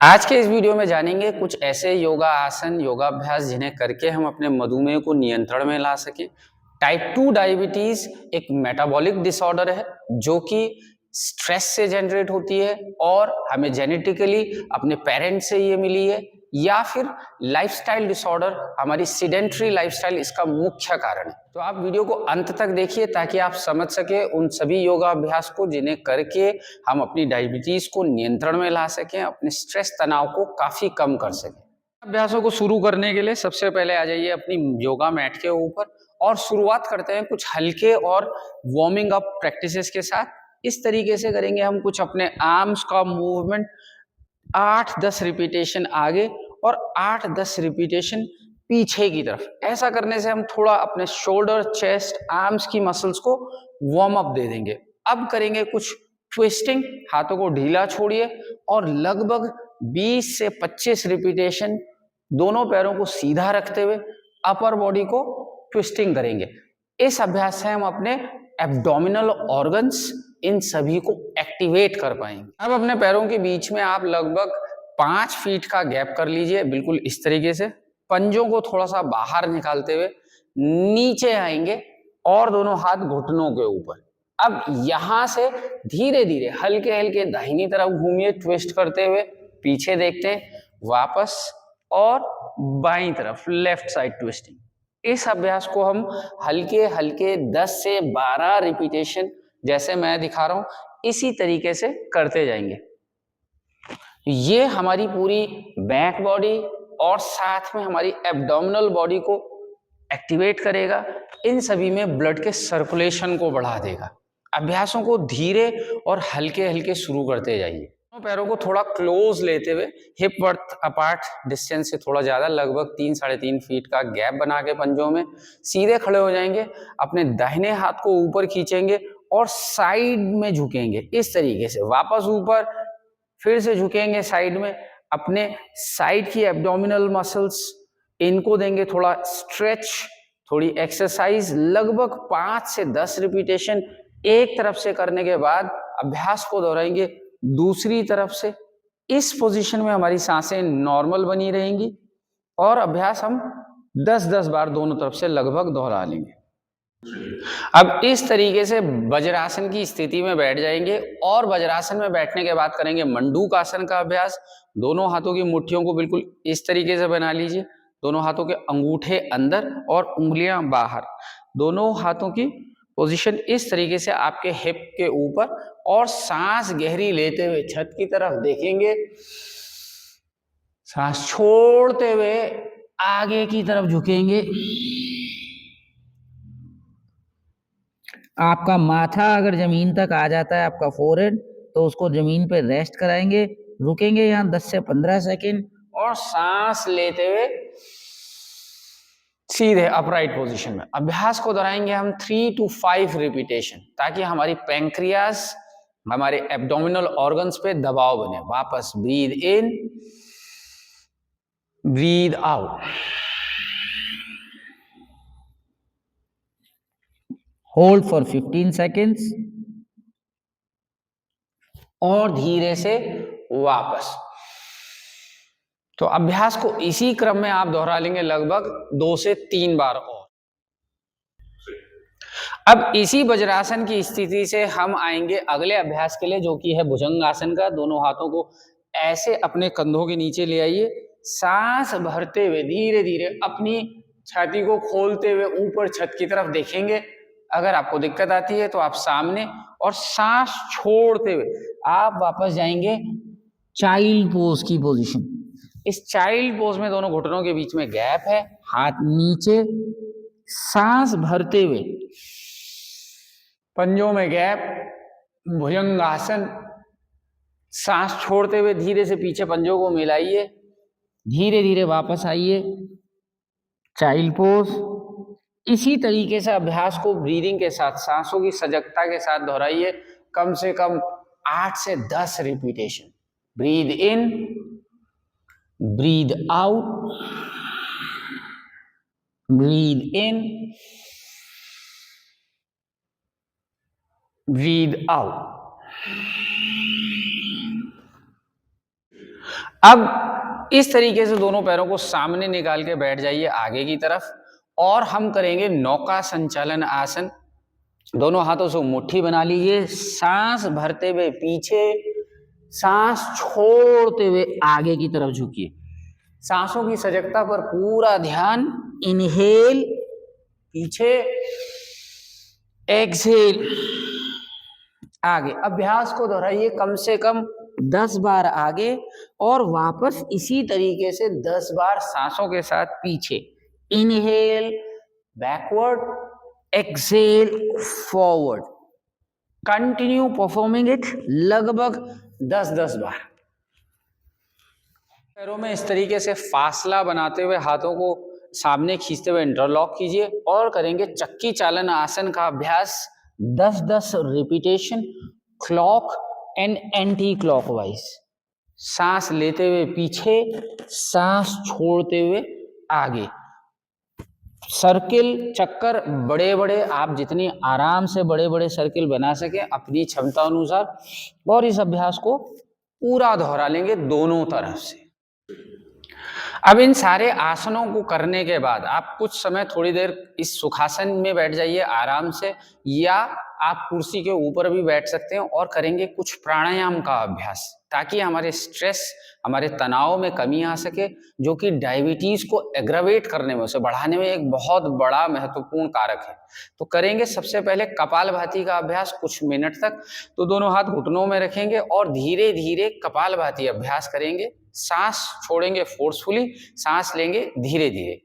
आज के इस वीडियो में जानेंगे कुछ ऐसे योगा आसन योगाभ्यास जिन्हें करके हम अपने मधुमेह को नियंत्रण में ला सकें। टाइप 2 डायबिटीज एक मेटाबॉलिक डिसऑर्डर है जो कि स्ट्रेस से जनरेट होती है और हमें जेनेटिकली अपने पेरेंट्स से ये मिली है, या फिर लाइफस्टाइल डिसऑर्डर, हमारी सीडेंट्री लाइफस्टाइल इसका मुख्य कारण है। तो आप वीडियो को अंत तक देखिए ताकि आप समझ सके उन सभी योगाभ्यास को जिन्हें करके हम अपनी डायबिटीज को नियंत्रण में ला सकें, अपने स्ट्रेस तनाव को काफी कम कर सकें। अभ्यासों को शुरू करने के लिए सबसे पहले आ जाइए अपनी योगा मैट के ऊपर और शुरुआत करते हैं कुछ हल्के और वार्मिंग अप प्रैक्टिसेस के साथ। इस तरीके से करेंगे हम कुछ अपने आर्म्स का मूवमेंट, 8-10 रिपीटेशन आगे और 8-10 रिपीटेशन पीछे की तरफ। ऐसा करने से हम थोड़ा अपने शोल्डर, चेस्ट, आर्म्स की मसल्स को वार्म अप दे देंगे। अब करेंगे कुछ ट्विस्टिंग, हाथों को ढीला छोड़िए और लगभग 20 से 25 रिपीटेशन दोनों पैरों को सीधा रखते हुए अपर बॉडी को ट्विस्टिंग करेंगे। इस अभ्यास से हम अपने एब्डोमिनल ऑर्गन्स इन सभी को एक्टिवेट कर पाएंगे। अब अपने पैरों के बीच में आप लगभग 5 फीट का गैप कर लीजिए, बिल्कुल इस तरीके से। पंजों को थोड़ा सा बाहर निकालते हुए नीचे आएंगे और दोनों हाथ घुटनों के ऊपर। अब यहां से धीरे धीरे हल्के हल्के दाहिनी तरफ घूमिए, ट्विस्ट करते हुए पीछे देखते हैं, वापस और बाईं तरफ लेफ्ट साइड ट्विस्टिंग। इस अभ्यास को हम हल्के हल्के 10 से 12 रिपीटेशन, जैसे मैं दिखा रहा हूं इसी तरीके से करते जाएंगे। ये हमारी पूरी बैक बॉडी और साथ में हमारी एब्डोमिनल बॉडी को एक्टिवेट करेगा, इन सभी में ब्लड के सर्कुलेशन को बढ़ा देगा। अभ्यासों को धीरे और हल्के हल्के शुरू करते जाइए। पैरों को थोड़ा क्लोज लेते हुए हिप वर्थ अपार्ट डिस्टेंस से थोड़ा ज्यादा, लगभग 3-3.5 फीट का गैप बना के पंजों में सीधे खड़े हो जाएंगे। अपने दाहिने हाथ को ऊपर खींचेंगे और साइड में झुकेंगे इस तरीके से, वापस ऊपर, फिर से झुकेंगे साइड में। अपने साइड की एब्डोमिनल मसल्स इनको देंगे थोड़ा स्ट्रेच, थोड़ी एक्सरसाइज। लगभग 5 से 10 रिपीटेशन एक तरफ से करने के बाद अभ्यास को दोहराएंगे दूसरी तरफ से। इस पोजीशन में हमारी सांसें नॉर्मल बनी रहेंगी और अभ्यास हम 10-10 बार दोनों तरफ से लगभग दोहरा लेंगे। अब इस तरीके से वज्रासन की स्थिति में बैठ जाएंगे और वज्रासन में बैठने के बाद करेंगे मंडूक आसन का अभ्यास। दोनों हाथों की मुट्ठियों को बिल्कुल इस तरीके से बना लीजिए, दोनों हाथों के अंगूठे अंदर और उंगलियां बाहर। दोनों हाथों की पोजीशन इस तरीके से आपके हिप के ऊपर, और सांस गहरी लेते हुए छत की तरफ देखेंगे। सांस छोड़ते हुए आगे की तरफ झुकेंगे। आपका माथा अगर जमीन तक आ जाता है, आपका फोरहेड, तो उसको जमीन पे रेस्ट कराएंगे। रुकेंगे यहाँ 10 से 15 सेकेंड और सांस लेते हुए सीधे अपराइट पोजीशन में। अभ्यास को दोहराएंगे हम 3 to 5 रिपीटेशन, ताकि हमारी पैंक्रियास, हमारे एब्डोमिनल ऑर्गन्स पे दबाव बने। वापस breathe in, breathe out, hold for 15 seconds और धीरे से वापस। तो अभ्यास को इसी क्रम में आप दोहरा लेंगे लगभग 2 से 3 बार और। अब इसी वज्रासन की स्थिति से हम आएंगे अगले अभ्यास के लिए, जो कि है भुजंगासन का। दोनों हाथों को ऐसे अपने कंधों के नीचे ले आइए, सांस भरते हुए धीरे धीरे अपनी छाती को खोलते हुए ऊपर छत की तरफ देखेंगे। अगर आपको दिक्कत आती है तो आप सामने, और सांस छोड़ते हुए आप वापस जाएंगे चाइल्ड पोज की पोजीशन। इस चाइल्ड पोज में दोनों घुटनों के बीच में गैप है, हाथ नीचे, सांस भरते हुए पंजों में गैप, भुजंगासन। सांस छोड़ते हुए धीरे से पीछे पंजों को मिलाइए, धीरे धीरे वापस आइए चाइल्ड पोज। इसी तरीके से अभ्यास को ब्रीदिंग के साथ, सांसों की सजगता के साथ दोहराइए, कम से कम 8 से 10 repetition. Breathe in, breathe out, breathe in, breathe out. अब इस तरीके से दोनों पैरों को सामने निकाल के बैठ जाइए आगे की तरफ, और हम करेंगे नौका संचालन आसन। दोनों हाथों से मुट्ठी बना लीजिए, सांस भरते हुए पीछे, सांस छोड़ते हुए आगे की तरफ झुकिए। सांसों की सजगता पर पूरा ध्यान। इनहेल पीछे, एक्सहेल आगे। अभ्यास को दोहराइए कम से कम 10 बार आगे, और वापस इसी तरीके से 10 बार सांसों के साथ पीछे। Inhale backward, exhale forward. Continue performing it लगभग 10-10 बार। पैरों में इस तरीके से फासला बनाते हुए हाथों को सामने खींचते हुए इंटरलॉक कीजिए, और करेंगे चक्की चालन आसन का अभ्यास 10-10 repetition, clock and anti clockwise. सांस लेते हुए पीछे, सांस छोड़ते हुए आगे। सर्किल चक्कर बड़े बड़े, आप जितनी आराम से बड़े बड़े सर्किल बना सके अपनी क्षमता अनुसार, और इस अभ्यास को पूरा दोहरा लेंगे दोनों तरफ से। अब इन सारे आसनों को करने के बाद आप कुछ समय थोड़ी देर इस सुखासन में बैठ जाइए आराम से, या आप कुर्सी के ऊपर भी बैठ सकते हैं, और करेंगे कुछ प्राणायाम का अभ्यास, ताकि हमारे स्ट्रेस, हमारे तनाव में कमी आ सके, जो कि डायबिटीज को एग्रावेट करने में, उसे बढ़ाने में एक बहुत बड़ा महत्वपूर्ण कारक है। तो करेंगे सबसे पहले कपालभाति का अभ्यास कुछ मिनट तक। तो दोनों हाथ घुटनों में रखेंगे और धीरे धीरे कपालभाति अभ्यास करेंगे। सांस छोड़ेंगे फोर्सफुली, सांस लेंगे धीरे धीरे।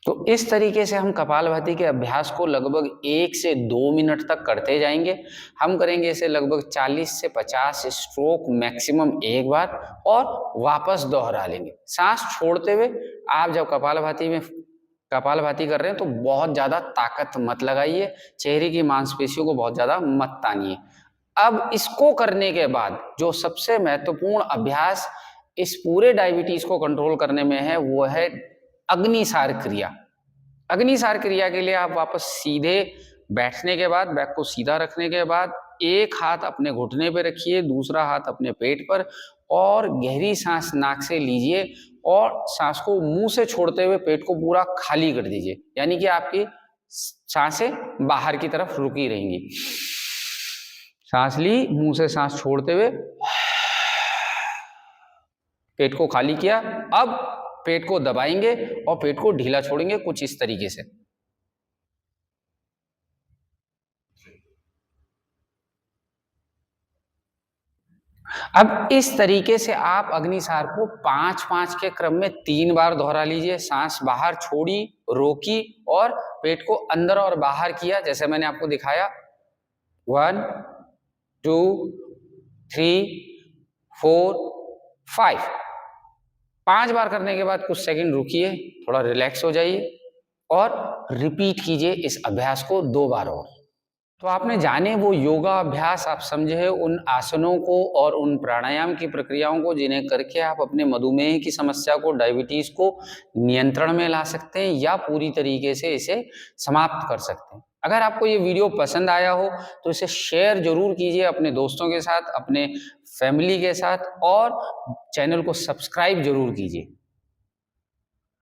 तो इस तरीके से हम कपालभाति के अभ्यास को लगभग 1 से 2 मिनट तक करते जाएंगे। हम करेंगे इसे लगभग 40 से 50 स्ट्रोक मैक्सिमम एक बार, और वापस दोहरा लेंगे। सांस छोड़ते हुए आप जब कपालभाति कर रहे हैं तो बहुत ज़्यादा ताकत मत लगाइए, चेहरे की मांसपेशियों को बहुत ज़्यादा मत तानिए। अब इसको करने के बाद जो सबसे महत्वपूर्ण अभ्यास इस पूरे डायबिटीज को कंट्रोल करने में है, वो है अग्निसार क्रिया। अग्निसार क्रिया के लिए आप वापस सीधे बैठने के बाद, बैक को सीधा रखने के बाद, एक हाथ अपने घुटने पे रखिए, दूसरा हाथ अपने पेट पर, और गहरी सांस नाक से लीजिए, और सांस को मुंह से छोड़ते हुए पेट को पूरा खाली कर दीजिए, यानी कि आपकी सांसें बाहर की तरफ रुकी रहेंगी। सांस ली, मुंह से सांस छोड़ते हुए पेट को खाली किया। अब पेट को दबाएंगे और पेट को ढीला छोड़ेंगे कुछ इस तरीके से। अब इस तरीके से आप अग्निसार को 5-5 के क्रम में 3 बार दोहरा लीजिए। सांस बाहर छोड़ी, रोकी, और पेट को अंदर और बाहर किया, जैसे मैंने आपको दिखाया। 1 2 3 4 5। 5 बार करने के बाद कुछ सेकंड रुकिए, थोड़ा रिलैक्स हो जाइए, और रिपीट कीजिए इस अभ्यास को 2 बार और। तो आपने जाने वो योगा अभ्यास, आप समझे उन आसनों को और उन प्राणायाम की प्रक्रियाओं को, जिन्हें करके आप अपने मधुमेह की समस्या को, डायबिटीज को नियंत्रण में ला सकते हैं, या पूरी तरीके से इसे समाप्त कर सकते हैं। अगर आपको ये वीडियो पसंद आया हो तो इसे शेयर जरूर कीजिए अपने दोस्तों के साथ, अपने फैमिली के साथ, और चैनल को सब्सक्राइब जरूर कीजिए।